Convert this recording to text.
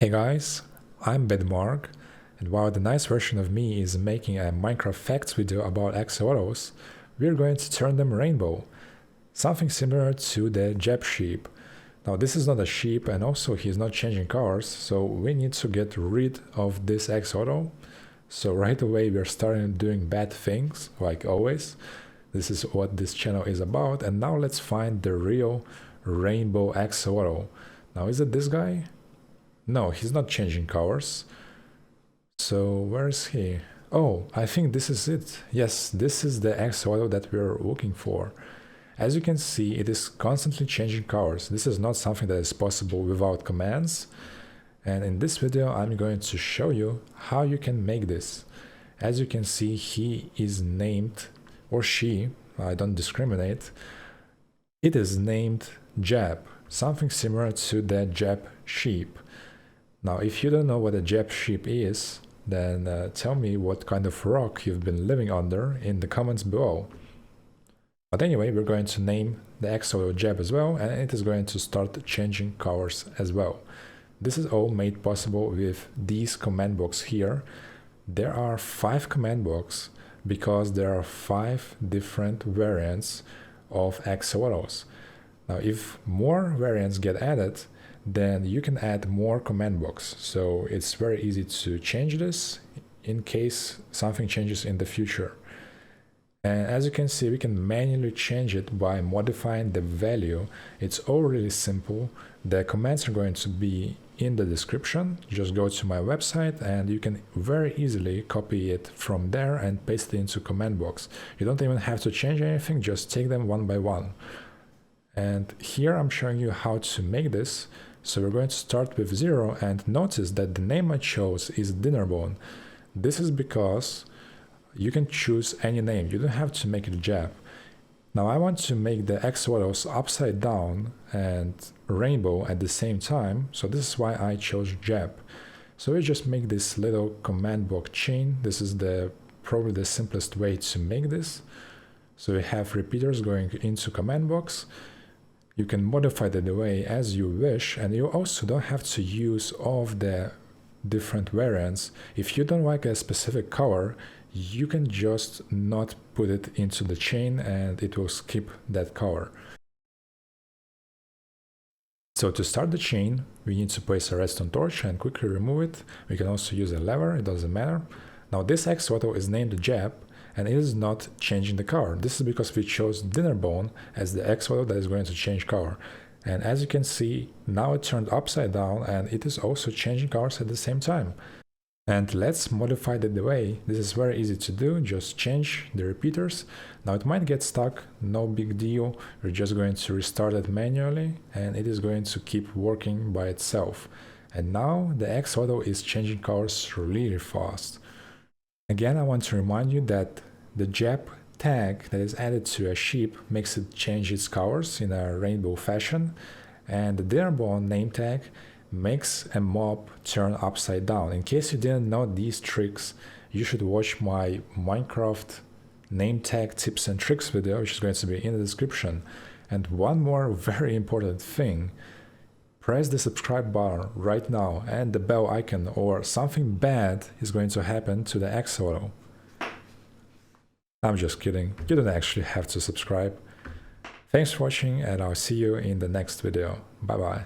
Hey guys, I'm BadMark, and while the nice version of me is making a Minecraft facts video about axolotls, we're going to turn them rainbow, something similar to the Jeb sheep. Now this is not a sheep and also he's not changing colors, so we need to get rid of this axolotl. So right away we're starting doing bad things, like always. This is what this channel is about, and now let's find the real rainbow axolotl. Now is it this guy? No, he's not changing colors. So where is he? Oh, I think this is it. Yes, this is the axolotl that we're looking for. As you can see, it is constantly changing colors. This is not something that is possible without commands. And in this video, I'm going to show you how you can make this. As you can see, he is named, or she, I don't discriminate. It is named Jeb, something similar to the Jeb sheep. Now, if you don't know what a Jeb sheep is, then tell me what kind of rock you've been living under in the comments below. But anyway, we're going to name the axolotl Jeb as well, and it is going to start changing colors as well. This is all made possible with these command blocks here. There are 5 command blocks because there are 5 different variants of axolotls. Now, if more variants get added, then you can add more command blocks. So it's very easy to change this in case something changes in the future. And as you can see, we can manually change it by modifying the value. It's all really simple. The commands are going to be in the description. Just go to my website and you can very easily copy it from there and paste it into command box. You don't even have to change anything, just take them one by one. And here I'm showing you how to make this. So we're going to start with 0 and notice that the name I chose is Dinnerbone. This is because you can choose any name. You don't have to make it Jeb. Now I want to make the axolotls upside down and rainbow at the same time. So this is why I chose Jeb. So we just make this little command block chain. This is probably the simplest way to make this. So we have repeaters going into command box. You can modify the delay as you wish, and you also don't have to use all of the different variants. If you don't like a specific color, you can just not put it into the chain and it will skip that color. So to start the chain, we need to place a redstone torch and quickly remove it. We can also use a lever, it doesn't matter. Now this axolotl is named Jeb, and it is not changing the color. This is because we chose Dinnerbone as the axolotl that is going to change color. And as you can see, now it turned upside down and it is also changing colors at the same time. And let's modify the delay. This is very easy to do, just change the repeaters. Now it might get stuck, no big deal. We're just going to restart it manually and it is going to keep working by itself. And now the axolotl is changing colors really fast. Again, I want to remind you that the Jeb tag that is added to a sheep makes it change its colors in a rainbow fashion, and the Dinnerbone name tag makes a mob turn upside down. In case you didn't know these tricks, you should watch my Minecraft name tag tips and tricks video, which is going to be in the description. And one more very important thing. Press the subscribe button right now and the bell icon, or something bad is going to happen to the axolotl. I'm just kidding, you don't actually have to subscribe. Thanks for watching and I'll see you in the next video. Bye bye.